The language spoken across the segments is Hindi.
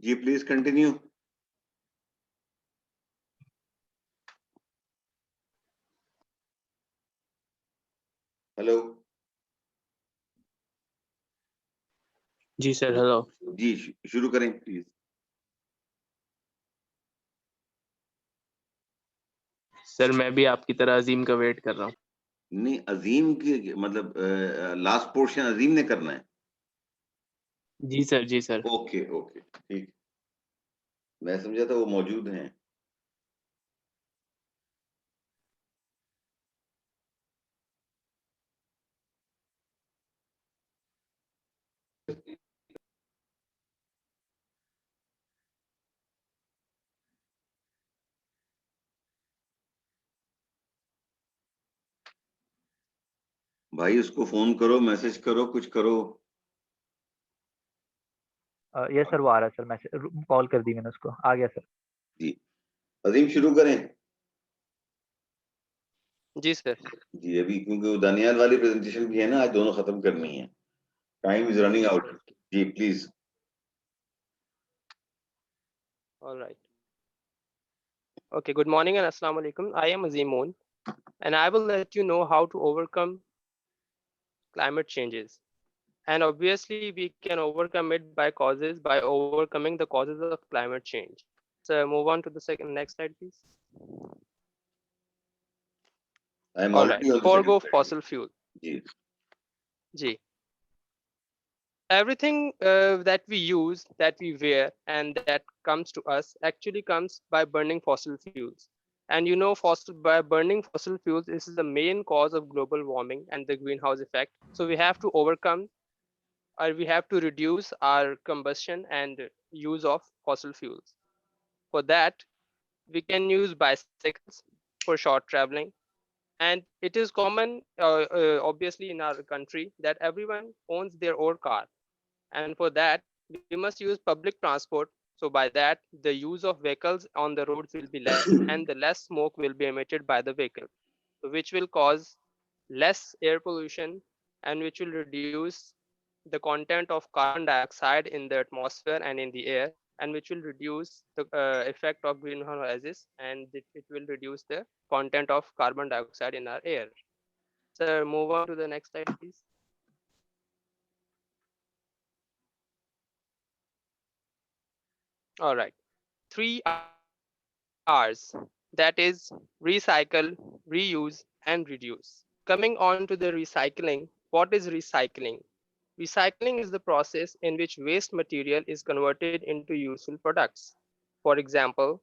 Ji please continue. हेलो। जी सर, हेलो। जी शुरू करें प्लीज। सर मैं भी आपकी तरह अजीम का वेट कर रहा हूँ। नहीं, अजीम की मतलब लास्ट पोर्शन अजीम ने करना है। जी सर, जी सर। ओके ओके ठीक। मैं समझा था वो मौजूद हैं। भाई उसको फोन करो, मैसेज करो, कुछ करो। यस सर, वो आ रहा है सर, मैसेज कॉल कर दी मैंने उसको, आ गया सर। जी अजीम शुरू करें। जी सर। जी अभी क्योंकि वो दानियाल वाली प्रेजेंटेशन भी है ना, आज दोनों खत्म करनी है। Time is running out. जी please. All right. Okay, good morning and assalamu alaikum. I am Azim Moon, and I will let you know how to overcome climate changes. And obviously, we can overcome it by overcoming the causes of climate change. So move on to the next slide, please. I am All right, already on the forego second fossil fuel. Slide. जी G. Everything that we use, that we wear, and that comes to us actually comes by burning fossil fuels. And you know, by burning fossil fuels, this is the main cause of global warming and the greenhouse effect. So we have to overcome, or we have to reduce our combustion and use of fossil fuels. For that, we can use bicycles for short traveling. And it is common, obviously, in our country that everyone owns their own car, and for that we must use public transport. So by that the use of vehicles on the roads will be less, and the less smoke will be emitted by the vehicle, which will cause less air pollution, and which will reduce the content of carbon dioxide in the atmosphere and in the air, and which will reduce the effect of greenhouse gases, and it will reduce the content of carbon dioxide in our air. So move on to the next slide, please. All right. 3 R's, that is recycle, reuse, and reduce. Coming on to the recycling, what is recycling? Recycling is the process in which waste material is converted into useful products. For example,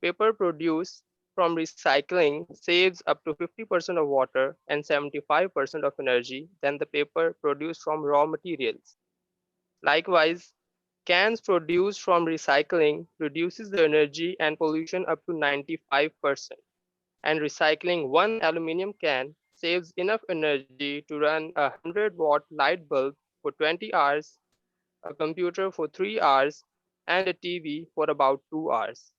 paper produced from recycling saves up to 50% of water and 75% of energy than the paper produced from raw materials. Likewise, cans produced from recycling reduces the energy and pollution up to 95%. And recycling one aluminum can saves enough energy to run a 100-watt light bulb for 20 hours, a computer for 3 hours, and a TV for about 2 hours.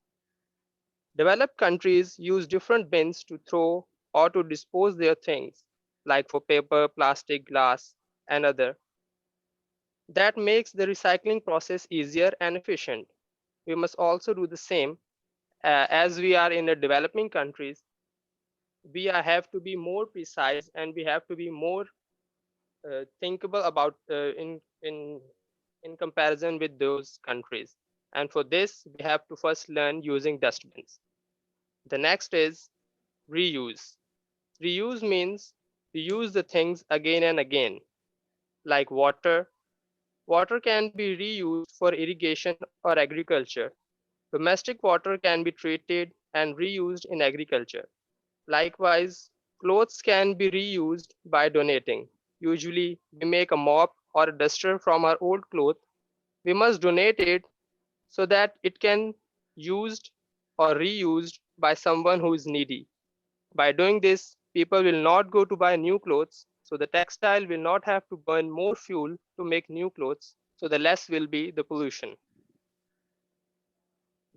Developed countries use different bins to throw or to dispose their things, like for paper, plastic, glass, and other. That makes the recycling process easier and efficient. We must also do the same. As we are in the developing countries, have to be more precise, and we have to be more thinkable about in comparison with those countries. And for this, we have to first learn using dustbins. The next is reuse. Reuse means to use the things again and again, like water. Water can be reused for irrigation or agriculture. Domestic water can be treated and reused in agriculture. Likewise, clothes can be reused by donating. Usually, we make a mop or a duster from our old cloth. We must donate it so that it can used or reused by someone who is needy. By doing this, people will not go to buy new clothes, so the textile will not have to burn more fuel to make new clothes, so the less will be the pollution.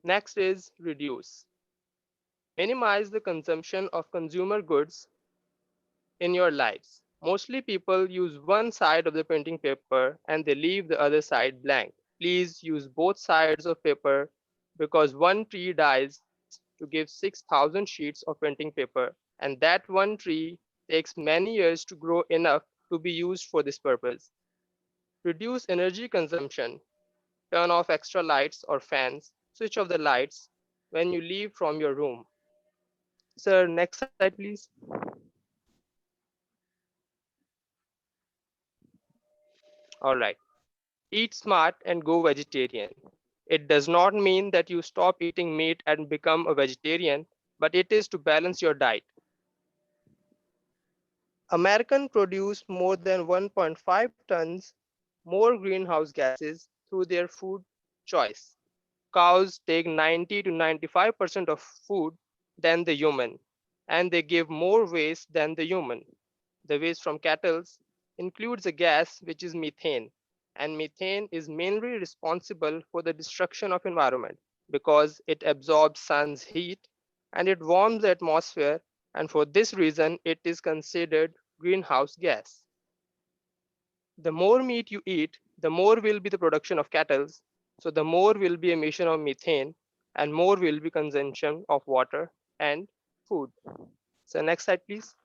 Next is reduce. Minimize the consumption of consumer goods in your lives. Mostly people use one side of the printing paper and they leave the other side blank. Please use both sides of paper because one tree dies to give 6,000 sheets of printing paper, and that one tree takes many years to grow enough to be used for this purpose. Reduce energy consumption. Turn off extra lights or fans. Switch off the lights when you leave from your room. Sir, next slide, please. All right. Eat smart and go vegetarian. It does not mean that you stop eating meat and become a vegetarian, but it is to balance your diet. Americans produce more than 1.5 tons more greenhouse gases through their food choice. Cows take 90 to 95% of food than the human, and they give more waste than the human. The waste from cattle includes a gas which is methane, and methane is mainly responsible for the destruction of environment because it absorbs sun's heat and it warms the atmosphere, and for this reason it is considered greenhouse gas. The more meat you eat, the more will be the production of cattle, so the more will be emission of methane and more will be consumption of water and food. So next slide, please.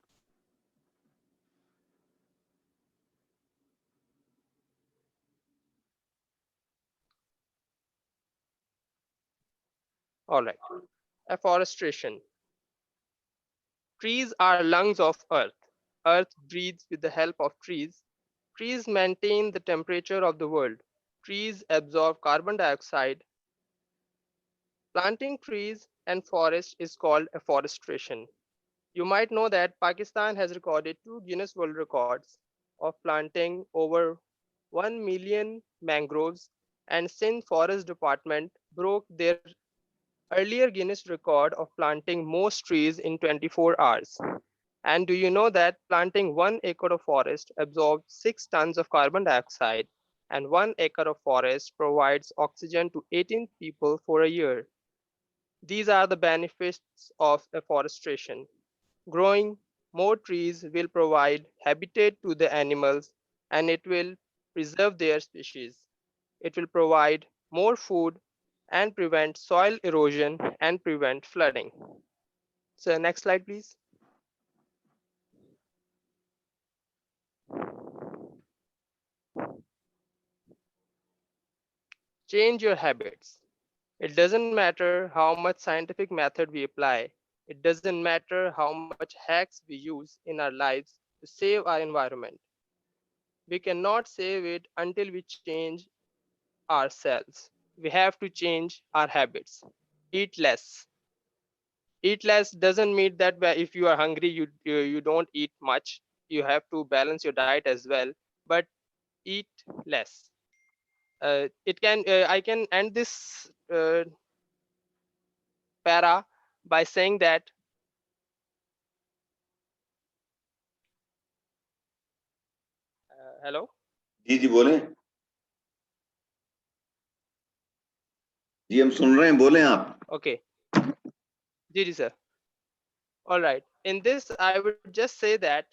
All right. Afforestation. Trees are lungs of Earth. Earth breathes with the help of trees. Trees maintain the temperature of the world. Trees absorb carbon dioxide. Planting trees and forests is called afforestation. You might know that Pakistan has recorded 2 Guinness World Records of planting over 1 million mangroves, and Sindh Forest Department broke their earlier Guinness record of planting most trees in 24 hours. And do you know that planting 1 acre of forest absorbs 6 tons of carbon dioxide, and 1 acre of forest provides oxygen to 18 people for a year? These are the benefits of afforestation. Growing more trees will provide habitat to the animals and it will preserve their species. It will provide more food and prevent soil erosion and prevent flooding. So next slide, please. Change your habits. It doesn't matter how much scientific method we apply. It doesn't matter how much hacks we use in our lives to save our environment. We cannot save it until we change ourselves. We have to change our habits. Eat less. Eat less doesn't mean that if you are hungry, you don't eat much. You have to balance your diet as well, but eat less. I can end this para by saying that hello. जी बोलें। जी हम सुन रहे हैं, बोलें आप। Okay. Ji sir. All right. In this, I would just say that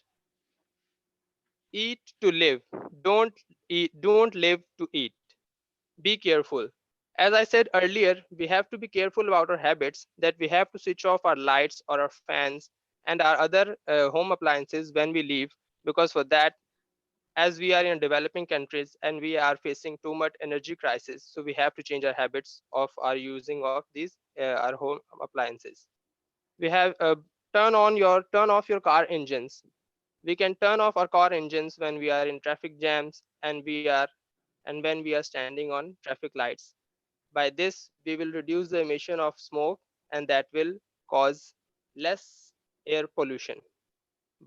eat to live. Don't eat. Don't live to eat. Be careful. As I said earlier, we have to be careful about our habits, that we have to switch off our lights or our fans and our other home appliances when we leave, because for that, as we are in developing countries and we are facing too much energy crisis, so we have to change our habits of our using of these our home appliances. We have turn off your car engines. We can turn off our car engines when we are in traffic jams and when we are standing on traffic lights. By this, we will reduce the emission of smoke and that will cause less air pollution.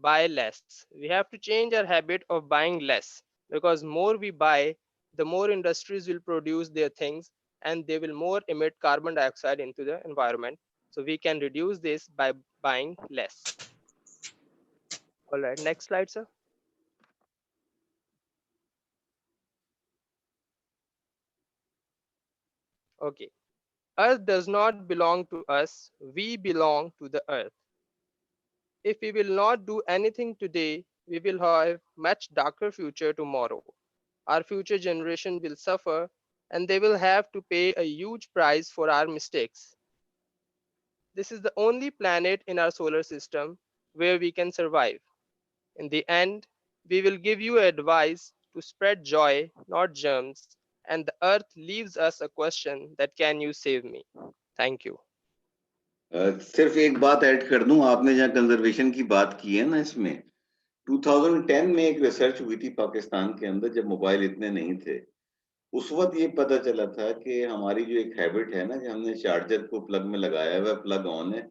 Buy less. We have to change our habit of buying less, because more we buy, the more industries will produce their things and they will more emit carbon dioxide into the environment. So we can reduce this by buying less. All right, next slide, sir. Okay. Earth does not belong to us, we belong to the earth. If we will not do anything today, we will have much darker future tomorrow. Our future generation will suffer and they will have to pay a huge price for our mistakes. This is the only planet in our solar system where we can survive. In the end, we will give you advice to spread joy, not germs, and the earth leaves us a question that can you save me? Thank you. सिर्फ एक बात ऐड कर दूं, आपने जहाँ कंजर्वेशन की बात की है ना, इसमें 2010 में एक रिसर्च हुई थी पाकिस्तान के अंदर, जब मोबाइल इतने नहीं थे। उस वक्त ये पता चला था कि हमारी जो एक हैबिट है ना, कि हमने चार्जर को प्लग में लगाया हुआ, प्लग ऑन है।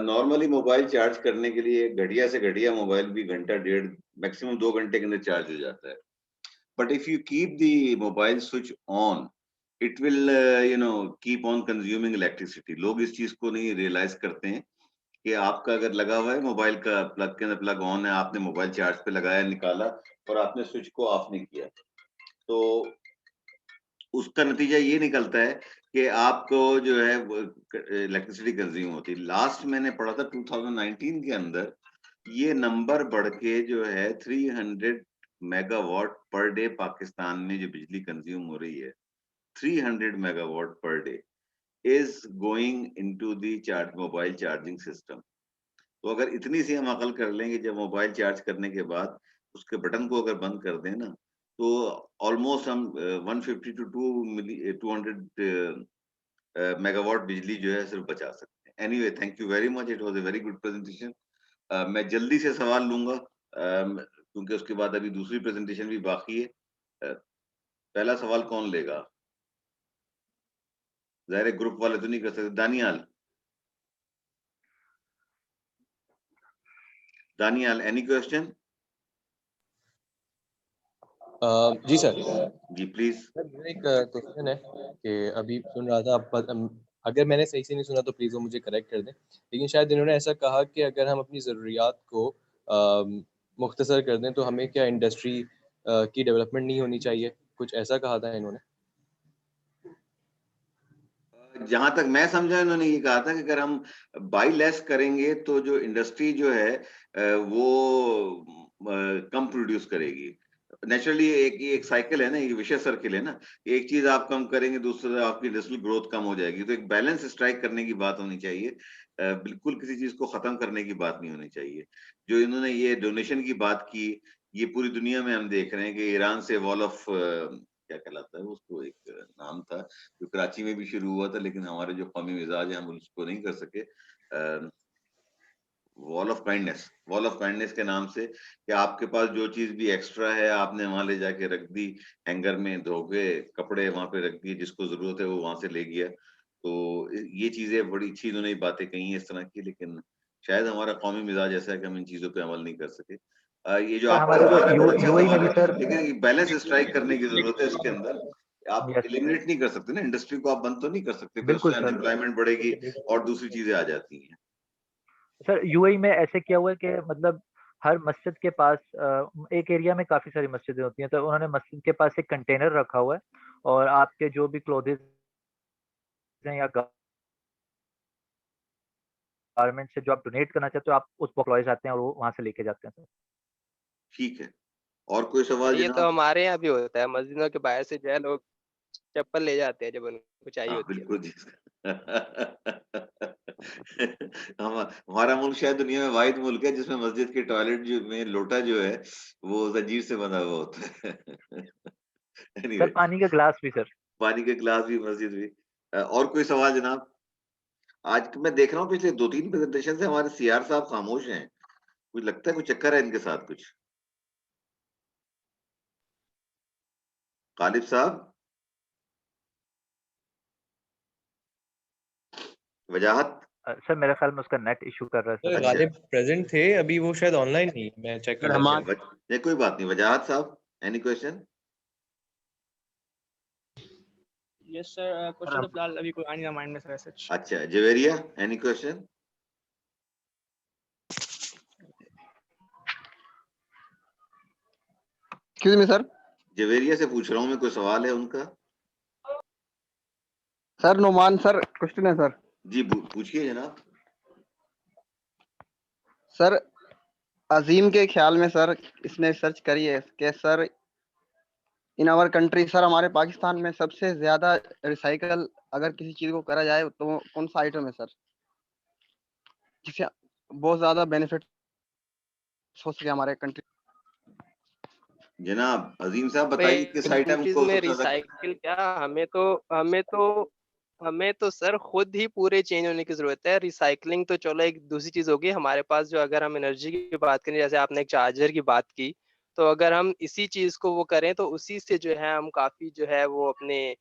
नॉर्मली मोबाइल चार्ज करने के लिए घटिया से घटिया मोबाइल भी घंटा डेढ़, मैक्सिमम 2 घंटे के अंदर चार्ज हो जाता है। But if you keep the mobile switch on, it will keep on consuming electricity. लोग इस चीज को नहीं रियलाइज करते हैं कि आपका अगर लगा हुआ है मोबाइल का प्लग के अंदर, प्लग ऑन है, आपने मोबाइल चार्ज पे लगाया, निकाला और आपने स्विच को ऑफ नहीं किया, तो उसका नतीजा ये निकलता है कि आपको जो है इलेक्ट्रिसिटी कंज्यूम होती है। लास्ट मैंने पढ़ा था 2019 के अंदर ये नंबर बढ़ के जो है 300 मेगावाट पर डे पाकिस्तान में जो बिजली कंज्यूम हो रही है, 300 megawatt per day is going into the mobile charging system. तो अगर इतनी सी हम अकल कर लेंगे, जब मोबाइल चार्ज करने के बाद उसके बटन को अगर बंद कर दें ना, तो ऑलमोस्ट हम 150 टू 200 मेगावाट बिजली जो है सिर्फ बचा सकते हैं। Anyway, thank you very much, it was a very good presentation. मैं जल्दी से सवाल लूंगा क्योंकि उसके बाद अभी दूसरी प्रेजेंटेशन भी बाकी है। पहला सवाल कौन लेगा? ज़ाहिर है ग्रुप वाले तो नहीं कर सकते। Daniyal, any question? जी सर। जी प्लीज। सर मेरा एक क्वेश्चन है कि अभी सुन रहा था आप, अगर मैंने सही से नहीं सुना तो प्लीज वो मुझे करेक्ट कर दें, लेकिन शायद इन्होंने ऐसा कहा कि अगर हम अपनी ज़रूरियात को मुख्तसर कर दें तो हमें क्या इंडस्ट्री की डेवलपमेंट नहीं होनी चाहिए, कुछ ऐसा कहा था इन्होंने? जहां तक मैं समझा, इन्होंने ये कहा था कि अगर हम बाई लेस करेंगे तो जो इंडस्ट्री जो है वो कम प्रोड्यूस करेगी। नेचुरली एक साइकिल है ना, एक विशेष सर्किल है ना, एक चीज आप कम करेंगे, दूसरा आपकी इंडस्ट्रियल ग्रोथ कम हो जाएगी। तो एक बैलेंस स्ट्राइक करने की बात होनी चाहिए, बिल्कुल किसी चीज को खत्म करने की बात नहीं होनी चाहिए। जो इन्होंने ये डोनेशन की बात की, ये पूरी दुनिया में हम देख रहे हैं कि ईरान से वॉल ऑफ क्या कहलाता है उसको, एक नाम था जो कराची में भी शुरू हुआ था, लेकिन हमारे जो कौमी मिजाज है हम उसको नहीं कर सके। वॉल ऑफ काइंडनेस के नाम से, कि आपके पास जो चीज भी एक्स्ट्रा है आपने वहां ले जाके रख दी, हैंगर में धो के कपड़े वहां पे रख दिए, जिसको जरूरत है वो वहां से ले गया। तो ये चीजें बड़ी अच्छी इन्होंने बातें कही है इस तरह की, लेकिन शायद हमारा कौमी मिजाज ऐसा है कि हम इन चीजों पे अमल नहीं कर सके। ये जो आपका सवाल है बहुत अच्छा सवाल है, लेकिन बैलेंस स्ट्राइक करने की जरूरत है इसके अंदर। आप एलिमिनेट नहीं कर सकते ना, इंडस्ट्री को आप बंद तो नहीं कर सकते, फिर उससे अनएम्प्लॉयमेंट बढ़ेगी और दूसरी चीजें आ जाती हैं। सर यूएई में ऐसे किया हुआ है कि मतलब हर मस्जिद के पास एक एरिया में काफी सारी मस्जिदें होती हैं, तो उन्होंने मस्जिद के पास एक कंटेनर रखा हुआ है और आपके जो भी क्लोथेस हैं या गारमेंट से जो आप डोनेट करना चाहते हो, आप उस बॉक्स आते हैं और वो वहां से लेके जाते हैं सर। ठीक है, और कोई सवाल? ये तो हमारे यहाँ भी होता है, मस्जिदों के बाहर से जो है लोग चप्पल ले जाते हैं जब उनको चाहिए होती है। बिल्कुल जी। हमारा मुल्क शायद दुनिया में वाहिद मुल्क है जिसमें मस्जिद के टॉयलेट जो में लोटा जो है वो जंजीर से बंधा हुआ होता है। anyway, सर पानी का गिलास भी सर। पानी के गिलास भी, मस्जिद भी। और कोई सवाल जनाब? आज मैं देख रहा हूँ पिछले 2-3 प्रेजेंटेशन से हमारे सीआर साहब खामोश हैं, कुछ लगता है कुछ चक्कर है इनके साथ कुछ। गालिब साहब, वजाहत? सर मेरे ख्याल में उसका नेट इशू कर रहा है सर सर। गालिब प्रेजेंट थे, अभी वो शायद ऑनलाइन नहीं, मैं चेक कर रहा हूँ। नहीं कोई बात नहीं। वजाहत साहब, any question? Yes sir, question तो फिलहाल अभी कोई आ नहीं रहा माइंड में सर ऐसा। अच्छा, Javeria, any question? Excuse me sir, Javeria से पूछ रहा हूँ मैं, कोई सवाल है उनका? सर नुमान सर क्वेश्चन है सर। जी पूछिए जनाब। सर अजीम के ख्याल में सर इसने सर्च करी है कि sir in our country sir, हमारे पाकिस्तान में सबसे ज्यादा रिसाइकल अगर किसी चीज को करा जाए तो वो कौन सा आइटम है सर, जिससे बहुत ज्यादा बेनिफिट हो सके हमारे कंट्री? जनाब अजीम साहब बताइए किस आइटम कंट्रीज को में सबसे ज्यादा रिसाइकिल क्या, हमें तो सर खुद ही पूरे चेंज होने की जरूरत है। रिसाइकलिंग तो चलो एक दूसरी चीज होगी हमारे पास, जो अगर हम एनर्जी की बात करें, जैसे आपने एक चार्जर की बात की, तो अगर हम इसी चीज को वो करें तो उसी से जो है हम काफी जो है वो अपने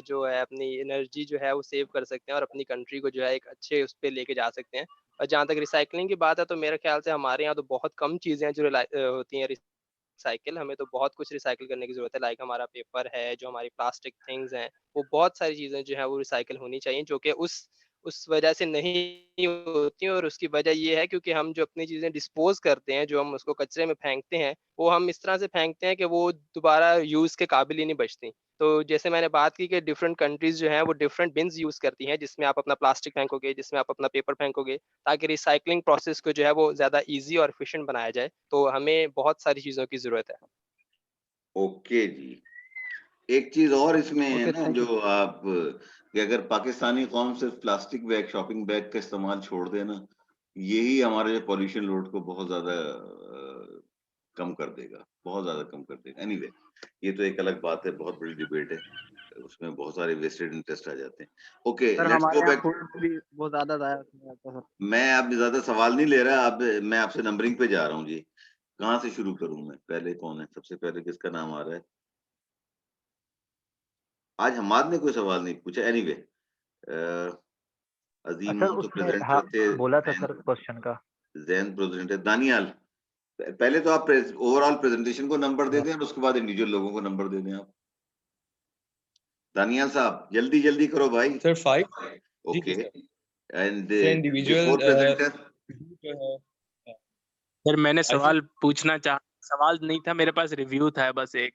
जो है अपनी एनर्जी जो है वो सेव कर सकते हैं और अपनी कंट्री को जो है एक अच्छे उस पर लेके जा सकते हैं। और जहाँ तक रिसाइकलिंग की बात है तो मेरे ख्याल से हमारे यहाँ तो बहुत कम चीजें हैं जो होती हैं रिसाइकिल। हमें तो बहुत कुछ रिसाइकिल करने की जरूरत है, लाइक हमारा पेपर है, जो हमारी प्लास्टिक थिंग्स हैं, वो बहुत सारी चीजें जो है वो रिसाइकिल होनी चाहिए, जो कि उस वजह से नहीं होती हैं। और उसकी वजह ये है क्योंकि हम जो अपनी चीजें डिस्पोज करते हैं, जो हम उसको कचरे में फेंकते हैं, वो हम इस तरह से फेंकते हैं कि वो दोबारा यूज के काबिल ही नहीं बचती। तो जैसे मैंने बात की कि डिफरेंट कंट्रीज जो हैं वो डिफरेंट बिन्स यूज करती हैं, जिसमें आप अपना प्लास्टिक फेंकोगे, जिसमें आप अपना पेपर फेंकोगे, ताकि रिसाइकलिंग प्रोसेस को जो है वो ज्यादा इजी और एफिशिएंट बनाया जाए। तो हमें बहुत सारी चीजों की जरूरत है। ओके जी। एक चीज और इसमें है ओके, ना, थैंक यू। जो आप कि अगर पाकिस्तानी कौम सिर्फ प्लास्टिक बैग, शॉपिंग बैग का इस्तेमाल छोड़ देना, यही हमारे पॉल्यूशन लोड को बहुत ज्यादा कम कर देगा, बहुत ज्यादा कम कर देगा। एनीवे, ये तो एक अलग बात है, बहुत बड़ी डिबेट है, उसमें बहुत सारे वेस्टेड इंटरेस्ट आ जाते हैं। ओके, सर लेट्स हमारे गो यहाँ बैक। फूड भी बहुत ज्यादा जाया जाता है सर। मैं अब ज्यादा सवाल नहीं ले रहा, अब मैं आपसे नंबरिंग पे जा रहा हूँ जी। कहाँ से शुरू करूं मैं? पहले कौन है? सबसे पहले किसका नाम आ रहा है? आज हमाद ने कोई सवाल नहीं पूछा। एनीवे, अजीम सर तो उसने हाँ प्रेजेंटर थे, बोला था सर क्वेश्चन का। जैन प्रेजेंटर, दानियाल। पहले तो आप ओवरऑल प्रेजेंटेशन को नंबर दे दें और उसके बाद इंडिविजुअल लोगों को नंबर दे दें आप। दानियाल साहब जल्दी जल्दी करो भाई। सर 5। जी okay, sir. And sir individual before presenter, जो है सर मैंने आई थिंक सवाल पूछना चाह, सवाल नहीं था मेरे पास, रिव्यू था बस एक।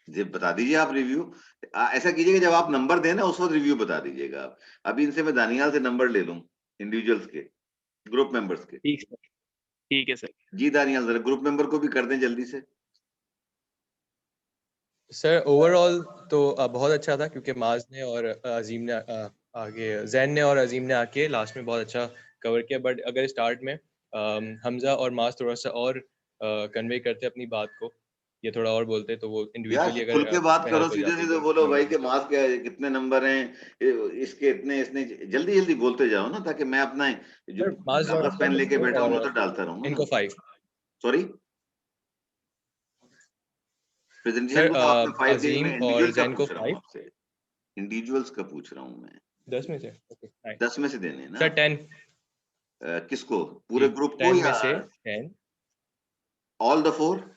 जी बता दीजिए आप रिव्यू। ऐसा कीजिएगा, जब आप नंबर दें ना उस वक्त रिव्यू बता दीजिएगा आप। अभी इनसे मैं दानियाल से नंबर ले लूं, इंडिविजुअल्स के, ग्रुप मेंबर्स के। ठीक सर, ठीक है सर। जी दानियाल, जरा ग्रुप मेंबर को भी कर दें जल्दी से। सर ओवरऑल तो बहुत अच्छा था, क्योंकि माज ने और अजीम ने आगे जैन ने और अजीम ने आके लास्ट में बहुत अच्छा कवर किया। बट अगर स्टार्ट में हमजा और माज थोड़ा सा और कन्वे करते अपनी बात को, ये थोड़ा और बोलते, तो वो यार इंडिविजुअली खुल अगर के बात करो, हेल्प हो सीधे जाती सीधे तो बोलो more भाई कि better। मास क्या है, कितने नंबर हैं, इसके इतने, इसने जल्दी जल्दी बोलते जाओ ना, ताकि मैं अपना जो सर माज कागज पेन लेके बैठा हूँ और वो तो डालता रहूँ ना। इनको 5। सॉरी, प्रेजेंटेशन सर को तो आपने 5 दी, अजीम मैं और इंडिविजुअल का जैन को पूछ रहा हूँ 5। आपसे। इंडिविजुअल्स का पूछ रहा हूँ मैं। 10 में से ओके 9। 10 में से देने हैं ना? सर 10। किसको? जी पूरे ग्रुप को 10 या में से 10 ऑल द 4?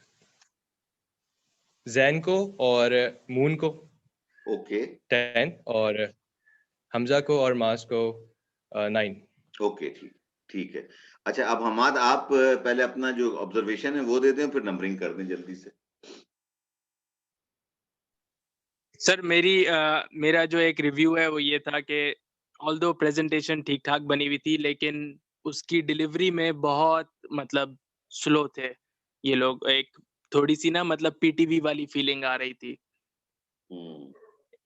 जैन को और मून को ओके 10 और हमजा को और मास को 9। ओके, ठीक ठीक है। अच्छा, अब हमाद आप पहले अपना जो ऑब्जर्वेशन है वो दे दें, फिर नंबरिंग कर दें जल्दी से। सर मेरा जो एक रिव्यू है वो ये था कि ऑल्दो प्रेजेंटेशन ठीक ठाक बनी हुई थी, लेकिन उसकी डिलीवरी में बहुत मतलब स्लो थे ये लोग। एक थोड़ी सी ना मतलब पीटीवी वाली फीलिंग आ रही थी।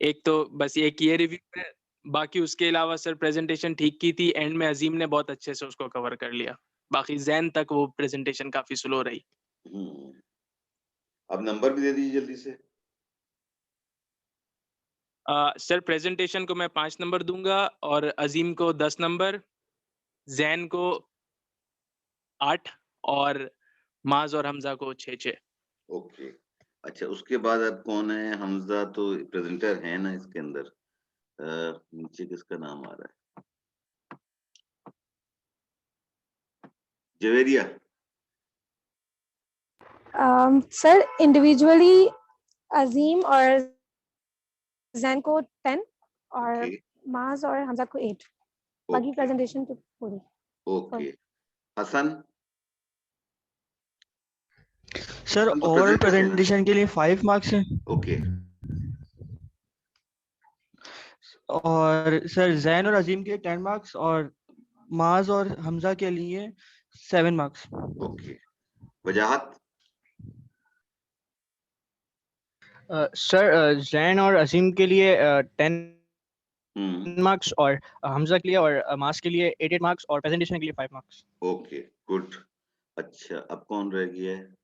एक तो बस एक ये रिव्यू है, बाकी उसके अलावा सर प्रेजेंटेशन ठीक की थी, एंड में अजीम ने बहुत अच्छे से उसको कवर कर लिया। बाकी जैन तक वो प्रेजेंटेशन काफी स्लो रही। अब नंबर भी दे दीजिए जल्दी से। सर प्रेजेंटेशन को मैं 5 नंबर दूंगा और अजीम को 10 नंबर, जैन को 8 और माज और हमजा को 6-6। ओके, अच्छा उसके बाद अब कौन है? हमजा तो प्रेजेंटर है ना इसके अंदर। नीचे किसका नाम आ रहा है? जवेरिया। सर इंडिविजुअली अजीम और जैन को 10 और ओके माज और हमजा को 8। बाकी ओके प्रेजेंटेशन तो पूरी। ओके। हसन, सर हम तो ओवरऑल presenter थे ना? प्रेजेंटेशन के लिए 5 मार्क्स हैं, ओके और सर जैन और अजीम के 10 मार्क्स और माज और हमजा के लिए 7 मार्क्स। ओके। वजाहत। सर जैन और अजीम के लिए 10 हम्म, मार्क्स और हमजा के लिए और मास के लिए 8 मार्क्स और प्रेजेंटेशन के लिए 5 मार्क्स। Okay good. अच्छा, अब कौन रह गया है?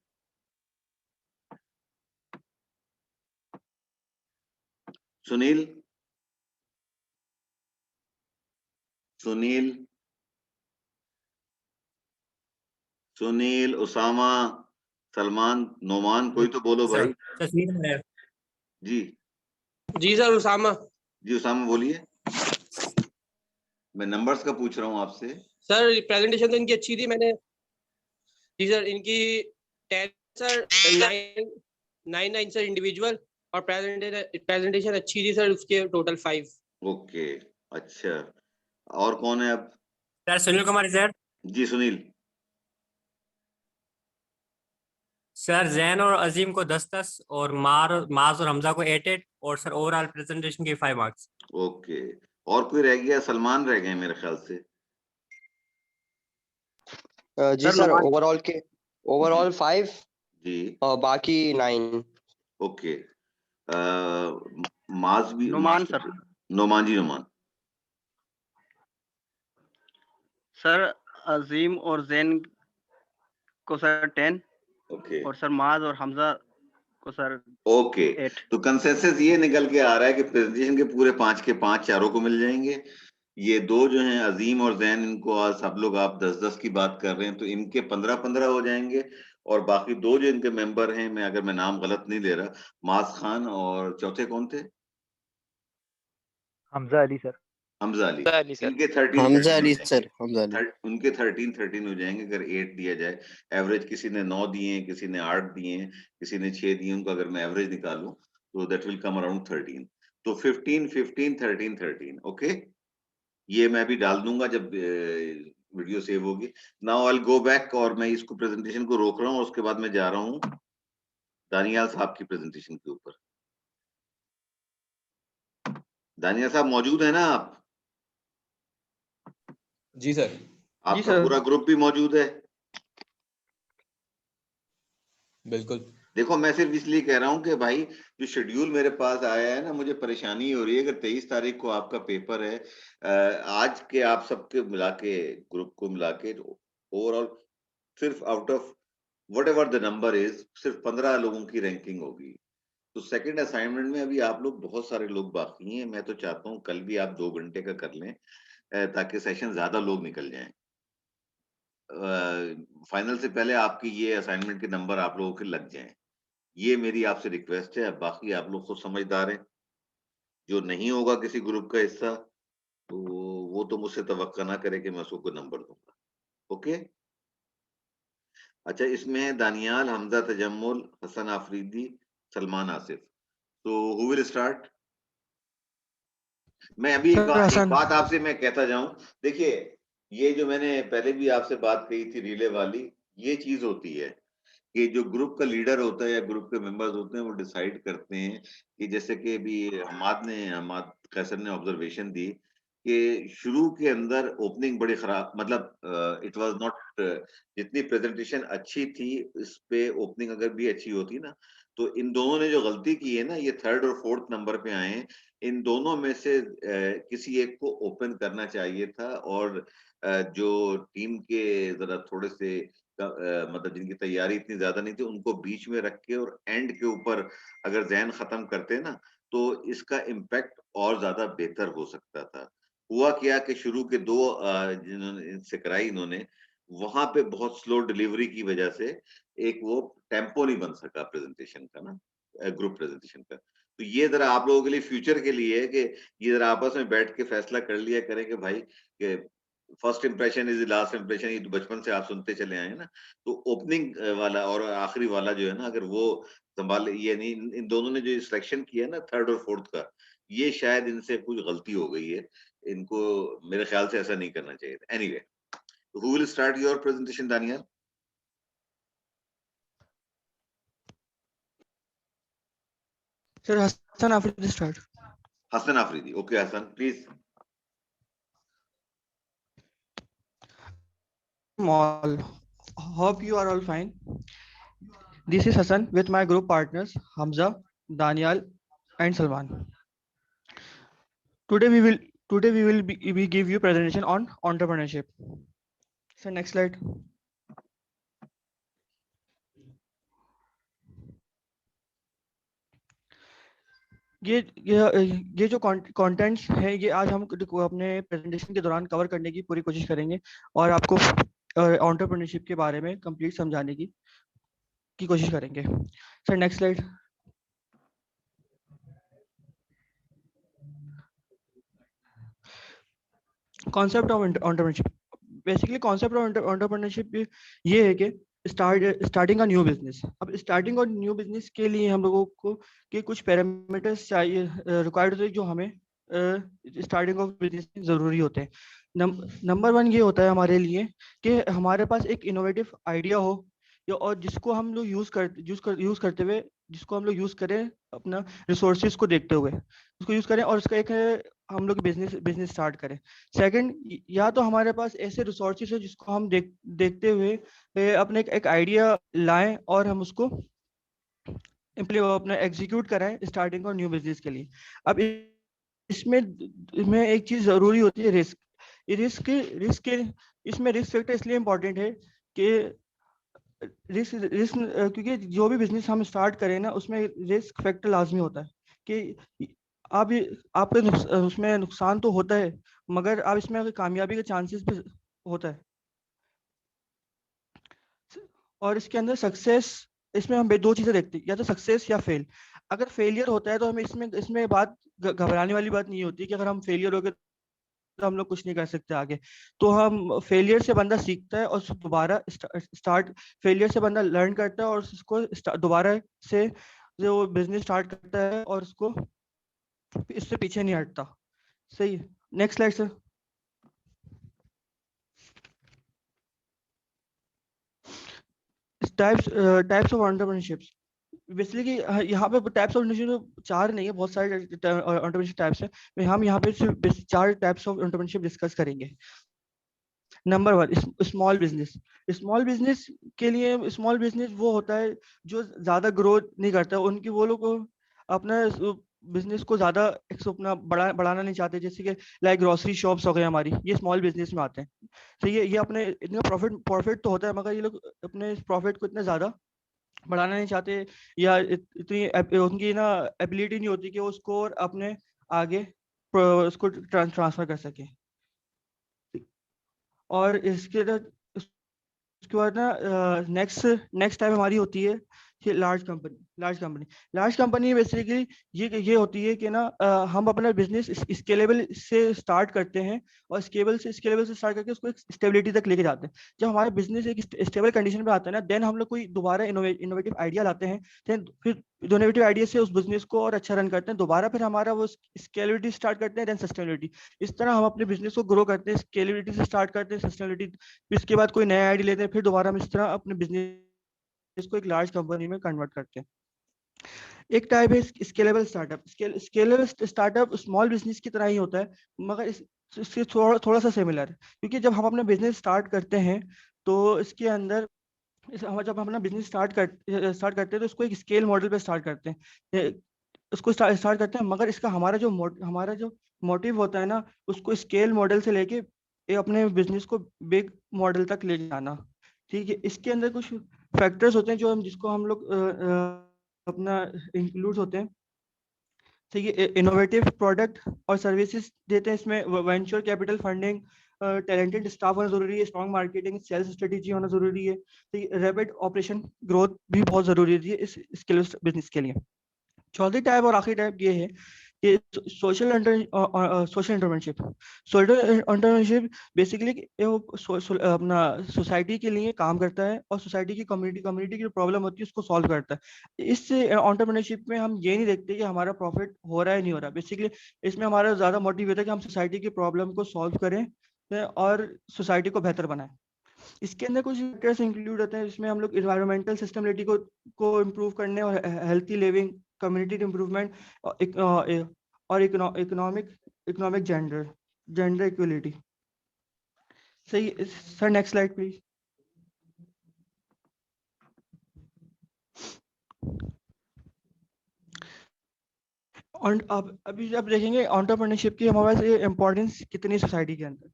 सुनील, सुनील, सुनील, उसामा, सलमान, नोमान, कोई तो बोलो भाई। जी जी सर, उसामा। जी उसामा बोलिए। मैं नंबर्स का पूछ रहा हूँ आपसे। सर प्रेजेंटेशन तो इनकी अच्छी थी, मैंने जी सर इनकी 10 सर 9 सर इंडिविजुअल, और प्रेजेंटेशन अच्छी थी सर, उसके टोटल 5। ओके, अच्छा, और कौन है अब? Sir Sunil Kumar sir. जी सुनील। सर जैन और अजीम को 10-10 और माज और हमजा को 8-8 और सर ओवरऑल प्रेजेंटेशन के 5 मार्क्स। ओके, और कोई रह गया? सलमान रह गए मेरे ख्याल से। जी सर, ओवरऑल 5 जी और बाकी 9। ओके, माज भी, नुमान सर। नोमान जी, नोमान। सर अजीम और जैन को सर 10 ओके और सर माज और हमजा को सर ओके 8। तो कंसेंसस ये निकल के आ रहा है कि प्रेजेंटेशन के पूरे 5 के 5 चारों को मिल जाएंगे। ये दो जो हैं अजीम और जैन, इनको आज सब लोग आप 10-10 की बात कर रहे हैं, तो इनके 15-15 हो जाएंगे। और बाकी दो जो इनके मेंबर हैं, मैं अगर मैं नाम गलत नहीं ले रहा, माज खान और चौथे कौन थे? हमजा अली सर। हमजा अली। अली सर। इनके 13 हमजा 13 हो अली जाएंगे। सर, हमजा अली। उनके 13 हो जाएंगे अगर 8 दिया जाए। एवरेज किसी ने 9 दिए हैं, किसी ने 8 दिए हैं, किसी ने 6 दिए, उनको अगर मैं एवरेज निकालूं तो दैट विल कम अराउंड 13। तो 15 15 13 13। ओके, ये मैं भी डाल दूंगा जब वीडियो सेव होगी। Now I will go back, और मैं इसको प्रेजेंटेशन को रोक रहा हूँ, और उसके बाद मैं जा रहा हूँ दानियाल साहब की प्रेजेंटेशन के ऊपर। दानियाल साहब मौजूद है ना आप? जी सर। आपका सर। पूरा ग्रुप भी मौजूद है? बिल्कुल। देखो, मैं सिर्फ इसलिए कह रहा हूँ कि भाई जो शेड्यूल मेरे पास आया है ना, मुझे परेशानी हो रही है। अगर 23 तारीख को आपका पेपर है, आज के आप सबके मिला के, ग्रुप को मिला के, ओवरऑल सिर्फ out of what ever the number is, सिर्फ 15 लोगों की रैंकिंग होगी। तो सेकंड असाइनमेंट में अभी आप लोग, बहुत सारे लोग बाकी हैं। मैं तो चाहता हूँ कल भी आप 2 घंटे का कर लें, ताकि सेशन ज्यादा लोग निकल जाएं। फाइनल से पहले आपकी ये असाइनमेंट के नंबर आप लोगों के लग जाएं। ये मेरी आपसे रिक्वेस्ट है। अब बाकी आप लोग खुद समझदार हैं। जो नहीं होगा किसी ग्रुप का हिस्सा, तो वो तो मुझसे तवक्का ना करे कि मैं उसको कोई नंबर दूंगा। ओके, अच्छा, इसमें है दानियाल, हमजा तजम्मुल, हसन आफरीदी, सलमान आसिफ। तो हु विल स्टार्ट? मैं अभी एक सर हसन। बात आपसे मैं कहता जाऊं। देखिए, ये जो मैंने पहले भी आपसे बात कही थी रिले वाली, ये चीज होती है कि जो ग्रुप का लीडर होता है या ग्रुप के मेंबर्स होते हैं, वो डिसाइड करते हैं कि, जैसे कि अभी हमाद कैसर ने ऑब्जर्वेशन दी कि शुरू के अंदर ओपनिंग बड़ी खराब, मतलब इट वाज नॉट, जितनी प्रेजेंटेशन अच्छी थी, इस पे ओपनिंग अगर भी अच्छी होती ना, तो इन दोनों ने जो गलती की है ना, ये 3rd और 4th नंबर पे आए हैं। इन दोनों में से किसी एक को ओपन करना चाहिए था, और जो टीम के जरा थोड़े से मतलब जिनकी तैयारी इतनी ज्यादा नहीं थी, उनको बीच में रख के और एंड के ऊपर अगर जहन खत्म करते ना, तो इसका इम्पैक्ट और ज्यादा बेहतर हो सकता था। हुआ क्या कि शुरू के 2 जिन्होंने इनसे कराई, इन्होंने वहां पे बहुत स्लो डिलीवरी की वजह से एक वो टेम्पो नहीं बन सका प्रेजेंटेशन का ना, ग्रुप प्रेजेंटेशन का। तो ये जरा आप लोगों के लिए, फ्यूचर के लिए है कि ये जरा आपस में बैठ के फैसला कर लिया करें कि भाई, कि first impression is last impression, ये तो बचपन से आप सुनते चले आए हैं ना। तो ओपनिंग वाला और आखिरी वाला जो है ना, अगर वो संभाल, ये नहीं, इन दोनों ने जो सिलेक्शन किया ना 3rd और 4th का, ये शायद इनसे कुछ गलती हो गई है। इनको मेरे ख्याल से ऐसा नहीं करना चाहिए था। Anyway, who will start your presentation, Daniyal? Sir Hasan Afridi start. Hasan Afridi. Okay Hasan, please. All. Hope you are all fine. This is Hassan with my group partners Hamza, Daniel, and Salman. Today we will we give you presentation on entrepreneurship. So next slide. ये जो कंटेंट्स है ये आज हम अपने प्रेजेंटेशन के दौरान कवर करने की पूरी कोशिश करेंगे और आपको एंटरप्रेन्योरशिप के बारे में कंप्लीट समझाने की कोशिश करेंगे। Sir next slide. Concept of entrepreneurship, basically concept of entrepreneurship ये है कि स्टार्टिंग अ न्यू बिजनेस। अब स्टार्टिंग और न्यू बिजनेस के लिए हम लोगों को के कुछ पैरामीटर्स चाहिए, रिक्वायर्ड होते हैं जो हमें स्टार्टिंग ऑफ बिजनेस में ज़रूरी होते हैं। नंबर वन ये होता है हमारे लिए कि हमारे पास एक इनोवेटिव आइडिया हो और जिसको हम लोग यूज़ करते हुए जिसको हम लोग यूज़ करें अपना रिसोर्सेज को देखते हुए उसको यूज़ करें और उसका एक हम लोग बिजनेस स्टार्ट करें। सेकंड, या तो हमारे पास ऐसे रिसोर्सेज है जिसको हम देखते हुए अपने एक आइडिया लाएं और हम उसको अपना एग्जीक्यूट कराएं स्टार्टिंग और न्यू बिजनेस के लिए। अब इसमें एक चीज जरूरी होती है रिस्क। रिस्क इसमें रिस्क फैक्टर इसलिए इम्पोर्टेंट है कि रिस्क क्योंकि जो भी बिजनेस हम स्टार्ट करें ना उसमें रिस्क फैक्टर लाजमी होता है कि आपके उसमें नुकसान तो होता है मगर आप इसमें कामयाबी के चांसेस भी होता है। और इसके अंदर सक्सेस, इसमें हम दो चीजें देखते हैं, या तो सक्सेस या फेल। अगर फेलियर होता है तो हमें इसमें बात घबराने वाली बात नहीं होती कि अगर हम फेलियर हो गए तो हम लोग कुछ नहीं कर सकते आगे। तो हम फेलियर से बंदा सीखता है और दोबारा फेलियर से बंदा लर्न करता है और उसको दोबारा से जो बिजनेस स्टार्ट करता है और उसको इससे पीछे नहीं हटता। सही है, next slide sir. Types of entrepreneurships, basically यहाँ पे टाइप्स ऑफ एंटरप्रेन्योरशिप चार नहीं है, बहुत सारे एंटरप्रेन्योरशिप टाइप्स है। हम यहाँ पे सिर्फ चार टाइप्स ऑफ एंटरप्रेन्योरशिप डिस्कस करेंगे। Number one, small business. Small business के लिए स्मॉल बिजनेस वो होता है जो ज्यादा ग्रोथ नहीं करता, उनकी वो लोग अपना बिजनेस को ज्यादा अपना बढ़ाना नहीं चाहते, जैसे कि लाइक ग्रोसरी शॉप्स हो गए हमारी, ये स्मॉल बिजनेस में आते हैं। तो ये अपने इतना प्रॉफिट तो होता है मगर ये लोग अपने प्रॉफिट को इतना ज्यादा बढ़ाना नहीं चाहते या इतनी उनकी ना एबिलिटी नहीं होती कि वो उसको अपने आगे उसको ट्रांसफर कर सके। और इसके बाद ना नेक्स्ट टाइप हमारी होती है लार्ज कंपनी बेसिकली ये होती है कि ना हम अपना बिजनेस स्केलेबल से स्टार्ट करते हैं और स्केलेबल से स्टार्ट करके उसको एक स्टेबिलिटी तक लेके जाते हैं। जब हमारा बिजनेस एक स्टेबल कंडीशन पे आता है ना देन हम लोग कोई दोबारा इनोवेटिव आइडिया लाते हैं, फिर इनोवेटिव आइडिया से उस बिजनेस को और अच्छा रन करते हैं, दोबारा फिर हमारा वो स्केलेबिलिटी स्टार्ट करते हैं, देन सस्टेनेबिलिटी। इस तरह हम अपने बिजनेस को ग्रो करते हैं, स्केलेबिलिटी से स्टार्ट करते हैं, सस्टेनेबिलिटी, इसके बाद कोई नया आइडिया लेते हैं, फिर दोबारा हम इस तरह अपने बिजनेस को एक लार्ज कंपनी में कन्वर्ट करते हैं। एक टाइप है scalable startup. Scalable startup small business की तरह ही होता है मगर इससे थोड़ा सा सिमिलर है, क्योंकि जब हम अपना बिजनेस स्टार्ट करते हैं तो इसके अंदर जब हम अपना बिजनेस स्टार्ट करते हैं तो इसको एक स्केल मॉडल पे स्टार्ट करते हैं, उसको स्टार्ट करते हैं मगर इसका हमारा जो मोटिव होता है ना उसको स्केल मॉडल से लेके अपने बिजनेस को बिग मॉडल तक ले जाना। ठीक है, इसके अंदर कुछ फैक्टर्स होते हैं जो जिसको हम लोग अपना इंक्लूड होते हैं। ठीक है, इनोवेटिव प्रोडक्ट और सर्विसेज देते हैं, इसमें venture capital funding, talented staff होना जरूरी है, स्ट्रॉन्ग मार्केटिंग सेल्स स्ट्रेटेजी होना जरूरी है, ठीक है, रैपिड ऑपरेशन ग्रोथ भी बहुत जरूरी है इस स्केलेबल बिजनेस के लिए। चौथी टाइप और आखिरी टाइप ये है कि social entrepreneurship. Social entrepreneurship basically अपना सोसाइटी के लिए काम करता है और सोसाइटी की कम्युनिटी की प्रॉब्लम होती है उसको सॉल्व करता है। इस एंटरप्रेन्योरशिप में हम ये नहीं देखते कि हमारा प्रॉफिट हो रहा है नहीं हो रहा, बेसिकली इसमें हमारा ज्यादा मोटिव होता है कि हम सोसाइटी की प्रॉब्लम को सॉल्व करें और सोसाइटी को बेहतर बनाएं। इसके अंदर कुछ फैक्टर्स इंक्लूड होते हैं जिसमें हम लोग इन्वायरमेंटल सिस्टमिलिटी को इम्प्रूव करने और हेल्थी लिविंग, कम्युनिटी इम्प्रूवमेंट और इकोनॉमिक जेंडर इक्वलिटी। सही सर, नेक्स्ट स्लाइड प्लीज। और अब अभी जब देखेंगे एंटरप्रेन्योरशिप की हमारे पास ये इम्पोर्टेंस कितनी सोसाइटी के अंदर।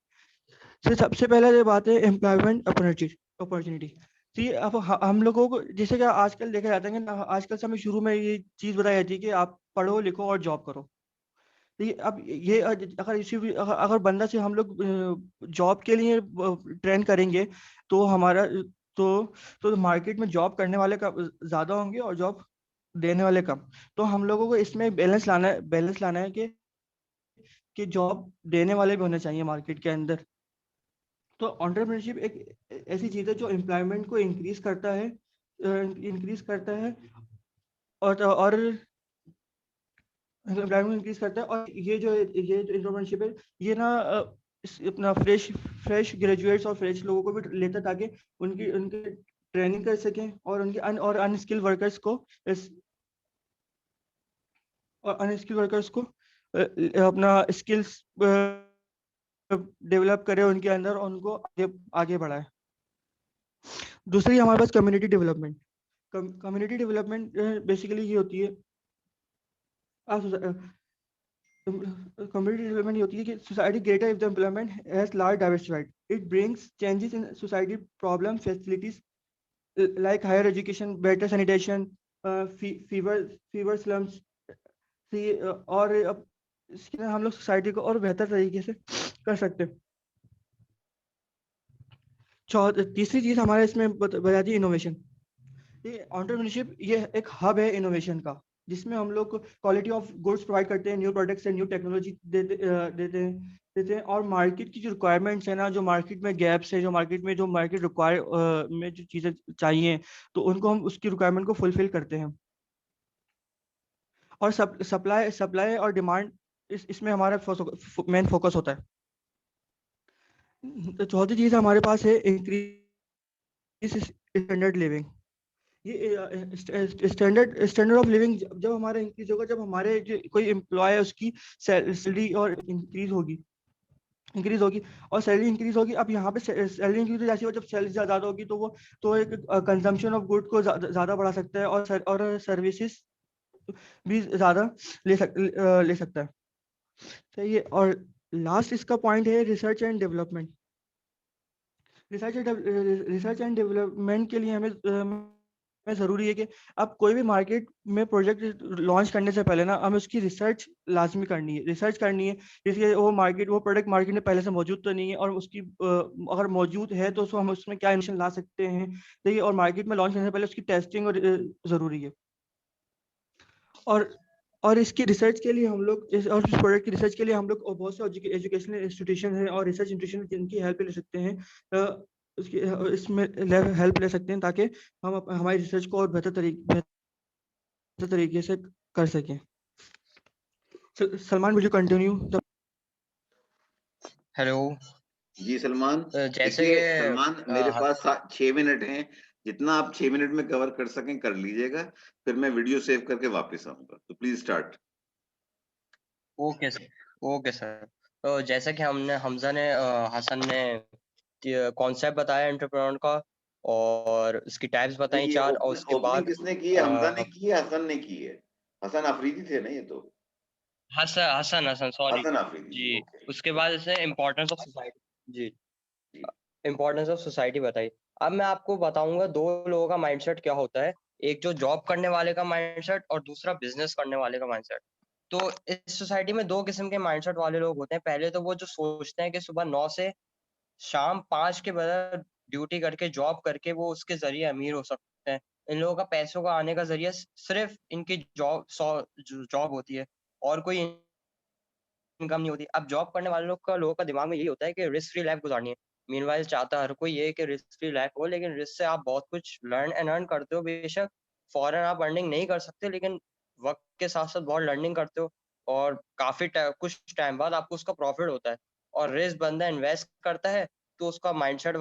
तो सबसे पहले ये बात है एम्प्लॉयमेंट अपॉर्चुनिटी। जी, अब हम लोगों को जैसे कि आजकल देखा जाता है कि आजकल से हमें शुरू में ये चीज़ बताई जाती है कि आप पढ़ो लिखो और जॉब करो। ये अब ये अगर इसी अगर बंदा से हम लोग जॉब के लिए ट्रेन करेंगे तो हमारा तो मार्केट में जॉब करने वाले का ज़्यादा होंगे और जॉब देने वाले कम। तो हम लोगों को इसमें बैलेंस लाना है कि जॉब देने वाले भी होने चाहिए मार्केट के अंदर। तो एंटरप्रेन्योरशिप एक ऐसी चीज़ है जो एम्प्लॉयमेंट को इंक्रीज करता है और एम्प्लॉयमेंट इंक्रीज करता है। और ये जो एंटरप्रेन्योरशिप है ये ना अपना फ्रेश ग्रेजुएट्स और फ्रेश लोगों को भी लेता है ताकि उनकी ट्रेनिंग कर सकें और उनके अनस्किल वर्कर्स को अपना स्किल्स डेवलप करे उनके अंदर और उनको आगे बढ़ाए। दूसरी हमारे पास community development. Community development basically ये होती है कम्युनिटी डेवलपमेंट ये होती है कि society greater if the employment has large diversified it brings changes in society problem facilities like higher education better sanitation fewer slums और इसके हम लोग सोसाइटी को और बेहतर तरीके से कर सकते हैं। तीसरी चीज हमारे इसमें बताती है इनोवेशन। ये एंटरप्रेन्योरशिप ये एक हब है इनोवेशन का जिसमें हम लोग क्वालिटी ऑफ गुड्स प्रोवाइड करते हैं, new products and new technology देते हैं और मार्केट की जो रिक्वायरमेंट्स है ना, जो मार्केट में गैप्स है, जो मार्केट रिक्वायर में जो चीज़ें चाहिए तो उनको हम उसकी रिक्वायरमेंट को फुलफिल करते हैं। और सप्लाई और डिमांड इसमें हमारा मेन फोकस होता है। तो चौथी चीज़ हमारे पास है इंक्रीज स्टैंडर्ड लिविंग। ये स्टैंडर्ड ऑफ लिविंग जब हमारा इंक्रीज होगा, जब हमारे जो कोई एम्प्लॉय है उसकी सैलरी और इंक्रीज होगी और सैलरी इंक्रीज होगी। अब यहाँ पे सैलरी इंक्रीज जैसी हो, जब सैलरी ज़्यादा होगी तो एक कंजम्पशन ऑफ गुड को ज़्यादा बढ़ा सकता है और सर्विसेज भी ज़्यादा ले सकता है। सही है। और लास्ट इसका पॉइंट है research and development. Research and development के लिए हमें ज़रूरी है कि अब कोई भी मार्केट में प्रोजेक्ट लॉन्च करने से पहले ना हमें उसकी रिसर्च लाजमी करनी है। इसलिए वो प्रोडक्ट मार्केट में पहले से मौजूद तो नहीं है और उसकी अगर मौजूद है तो हम उसमें क्या इनोवेशन ला सकते हैं, देखिए। और मार्केट में लॉन्च करने से पहले उसकी टेस्टिंग और ज़रूरी है। और इसकी रिसर्च के लिए हम लोग इस प्रोडक्ट की रिसर्च के लिए हम लोग बहुत से एजुकेशनल इंस्टीट्यूशन हैं और रिसर्च इंस्टीट्यूशन जिनकी हेल्प ले सकते हैं, इसमें हेल्प ले सकते हैं ताकि हम हमारी रिसर्च को और बेहतर तरीके से कर सकें। Salman, will you continue? Hello जी सलमान। जैसे देखिए कि सलमान, मेरे पास 6 मिनट हैं, जितना आप 6 मिनट में कवर कर सकें कर लीजिएगा, फिर मैं वीडियो सेव करके वापस आऊंगा। तो प्लीज स्टार्ट। Okay sir. तो जैसा कि हमजा ने हसन ने कॉन्सेप्ट बताया एंटरप्रेन्योर का और उसकी टाइप्स बताई 4 और उसके ओपनिंग बाद किसने की है? हमजा ने की है, हसन ने की है? हसन अफरीदी थे ना ये तो? हसन सॉरी हसन अफरीदी जी। ओके। उसके बाद इसने इम्पोर्टेंस ऑफ सोसाइटी जी इम्पोर्टेंस ऑफ सोसाइटी बताई। अब मैं आपको बताऊंगा 2 लोगों का माइंडसेट क्या होता है, एक जो जॉब करने वाले का माइंडसेट और दूसरा बिजनेस करने वाले का माइंडसेट। तो इस सोसाइटी में 2 किस्म के माइंडसेट वाले लोग होते हैं। पहले तो वो जो सोचते हैं कि सुबह 9 से शाम 5 के बजाय ड्यूटी करके जॉब करके वो उसके जरिए अमीर हो सकते हैं। इन लोगों का पैसों का आने का जरिया सिर्फ इनकी जॉब होती है और कोई इनकम नहीं होती। अब जॉब करने वाले लोगों का दिमाग में यही होता है कि रिस्क फ्री लाइफ गुजारनी है। मीनवाइल चाहता हर कोई ये कि रिस्क फ्री लाइफ हो, लेकिन रिस्क से आप बहुत कुछ लर्न एंड अर्न करते हो। बेशक फॉरन आप अर्निंग नहीं कर सकते, लेकिन वक्त के साथ साथ बहुत लर्निंग करते हो और कुछ टाइम बाद आपको उसका प्रॉफिट होता है। और रिस्क बंदा इन्वेस्ट करता है तो उसका माइंडसेट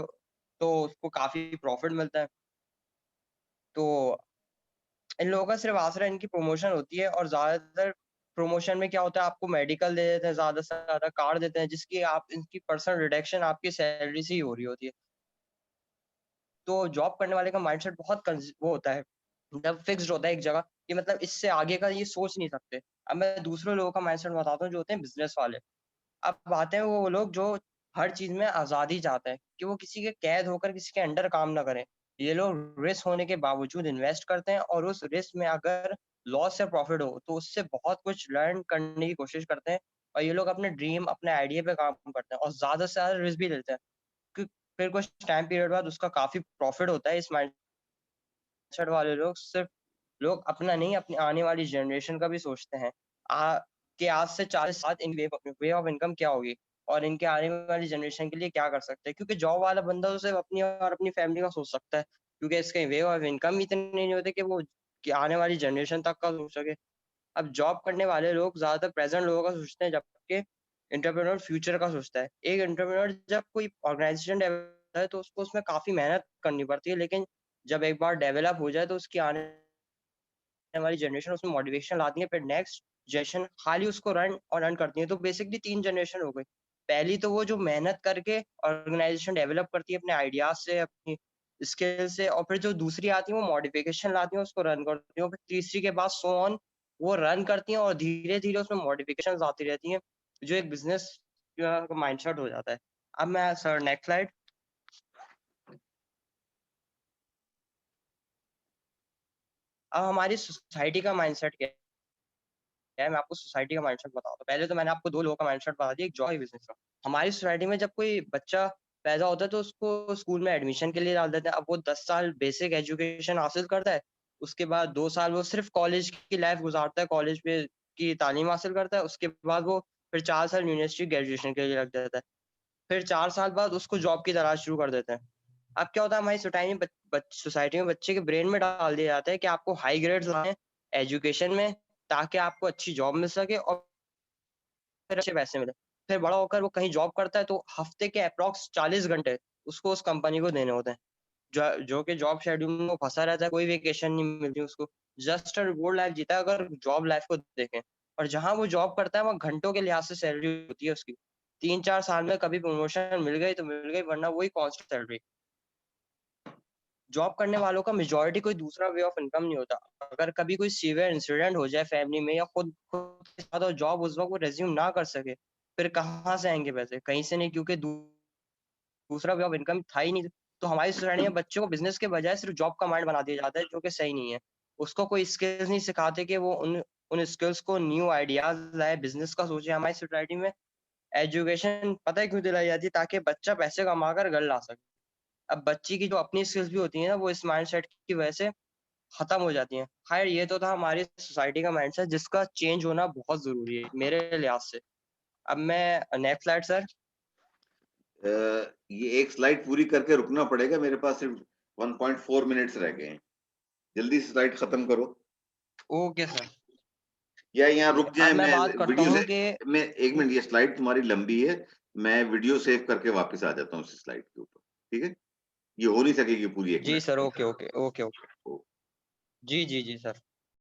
तो उसको काफी प्रॉफिट मिलता है। तो इन लोगों का सिर्फ आसरा इनकी प्रमोशन होती है और ज्यादातर प्रमोशन में क्या होता है, आपको मेडिकल दे देते हैं, ज्यादा से ज्यादा कार देते हैं, जिसकी आप इनकी पर्सनल रिडक्शन आपकी सैलरी से ही हो रही होती है। तो जॉब करने वाले का माइंडसेट बहुत वो होता है, जब फिक्स्ड होता है एक जगह कि मतलब इससे आगे का ये सोच नहीं सकते। अब मैं दूसरे लोगों का माइंडसेट बताता हूँ जो होते हैं बिजनेस वाले। अब आते हैं वो लोग जो हर चीज में आजादी चाहते हैं कि वो किसी के कैद होकर किसी के अंडर काम ना करें। ये लोग रिस्क होने के बावजूद इन्वेस्ट करते हैं और उस रिस्क में अगर लॉस या प्रॉफिट हो तो उससे बहुत कुछ लर्न करने की कोशिश करते हैं। और ये लोग अपने ड्रीम अपने आइडिया पे काम करते हैं और ज्यादा से ज्यादा रिस्क भी लेते हैं। फिर कुछ टाइम पीरियड बाद उसका काफी प्रॉफिट होता है। इस माइंडसेट वाले लोग सिर्फ लोग अपना नहीं अपनी आने वाली जनरेशन का भी सोचते हैं कि आज से 40 साल इन वे ऑफ इनकम क्या होगी और इनके आने वाली जनरेशन के लिए क्या कर सकते हैं। क्योंकि जॉब वाला बंदा तो सिर्फ अपनी और अपनी फैमिली का सोच सकता है, क्योंकि इसके वे ऑफ इनकम इतने नहीं होते कि वो कि आने वाली जनरेशन तक का सोच सके। अब जॉब करने वाले लोग ज्यादातर प्रेजेंट लोगों का सोचते हैं, जबकि एंटरप्रेन्योर फ्यूचर का सोचता है। एक एंटरप्रेन्योर जब कोई ऑर्गेनाइजेशन डेवलप है तो उसको उसमें काफी मेहनत करनी पड़ती है, लेकिन जब एक बार डेवलप हो जाए तो उसकी आने वाली जनरेशन उसमें मॉडिफिकेशन लाती है। फिर नेक्स्ट जनरेशन खाली उसको रन और रन करती है। तो बेसिकली 3 जनरेशन हो गई। पहली तो वो जो मेहनत करके ऑर्गेनाइजेशन डेवलप करती है अपने आइडियाज से अपनी स्किल से, और फिर जो दूसरी आती है वो मॉडिफिकेशन लाती है उसको रन करती है। फिर तीसरी के बाद सो ऑन वो रन करती हैं और धीरे धीरे उसमें मॉडिफिकेशन आती रहती हैं, जो एक बिजनेस का माइंडसेट हो जाता है। अब मैं सर नेक्स्ट स्लाइड। अब हमारी सोसाइटी का माइंडसेट क्या है, मैं आपको सोसाइटी का माइंडसेट बताता हूँ। पहले तो मैंने आपको 2 लोगों का माइंडसेट बता दिया, एक जॉब बिजनेस का। हमारी सोसाइटी में जब कोई बच्चा पैदा होता है तो उसको स्कूल में एडमिशन के लिए डाल देते हैं। अब वो 10 साल बेसिक एजुकेशन हासिल करता है, उसके बाद 2 साल वो सिर्फ कॉलेज की लाइफ गुजारता है, कॉलेज में की तालीम हासिल करता है। उसके बाद वो फिर 4 साल यूनिवर्सिटी ग्रेजुएशन के लिए रख देता है। फिर 4 साल बाद उसको जॉब की तलाश शुरू कर देते हैं। अब क्या होता है हमारी सोसाइटी में बच्चे के ब्रेन में डाल दिया जाता है कि आपको हाई ग्रेड्स लाने हैं एजुकेशन में, ताकि आपको अच्छी जॉब मिल सके और फिर अच्छे पैसे मिले। फिर बड़ा होकर वो कहीं जॉब करता है तो हफ्ते के अप्रॉक्स 40 घंटे उसको उस कंपनी को देने होते हैं, जो कि जॉब शेड्यूल में फंसा रहता है, कोई वेकेशन नहीं मिलती उसको, जस्ट वो लाइफ जीता है अगर जॉब लाइफ को देखें। और जहाँ वो जॉब करता है वहाँ घंटों के लिहाज से सैलरी होती है उसकी। 3-4 साल में कभी प्रमोशन मिल गई तो मिल गई, वरना वही कांस्टेंट सैलरी। जॉब करने वालों का मेजॉरिटी कोई दूसरा वे ऑफ इनकम नहीं होता। अगर कभी कोई सीवियर इंसिडेंट हो जाए फैमिली में या खुद के साथ और जॉब उस वक्त वो रेज्यूम ना कर सके, फिर कहाँ से आएंगे पैसे? कहीं से नहीं, क्योंकि दूसरा वे ऑफ इनकम था ही नहीं। तो हमारी सोसाइटी में बच्चों को बिजनेस के बजाय सिर्फ जॉब का माइंड बना दिया जाता है, जो कि सही नहीं है। उसको कोई स्किल्स नहीं सिखाते कि वो उन स्किल्स को न्यू आइडियाज लाए, बिजनेस का सोचे। हमारी सोसाइटी में एजुकेशन पता है क्यों दिलाई जाती है? ताकि बच्चा पैसे कमा कर घर ला सके। अब बच्ची की जो अपनी स्किल्स भी होती है ना, वो इस माइंडसेट की वजह से खत्म हो जाती हैं। खैर ये तो था हमारी सोसाइटी का माइंडसेट, जिसका चेंज होना बहुत जरूरी है मेरे लिहाज से। अब मैं नेक्स्ट स्लाइड सर। ये एक स्लाइड पूरी करके रुकना पड़ेगा, मेरे पास सिर्फ 1.4 मिनट्स रह गए हैं। जल्दी से स्लाइड खत्म करो। Okay sir. या यहाँ रुक जाए, अब मैं मैं बात करता वीडियो हूँ से कि मैं 1 मिनट, ये स्लाइड तुम्हारी लंबी है, मैं वीडियो सेव करके वापस आ जाता हूँ उस स्लाइड के ऊपर, ठीक है? ये हो नहीं सकेगी पूरी 1 जी minute. Sir. Okay okay okay okay. जी जी जी सर।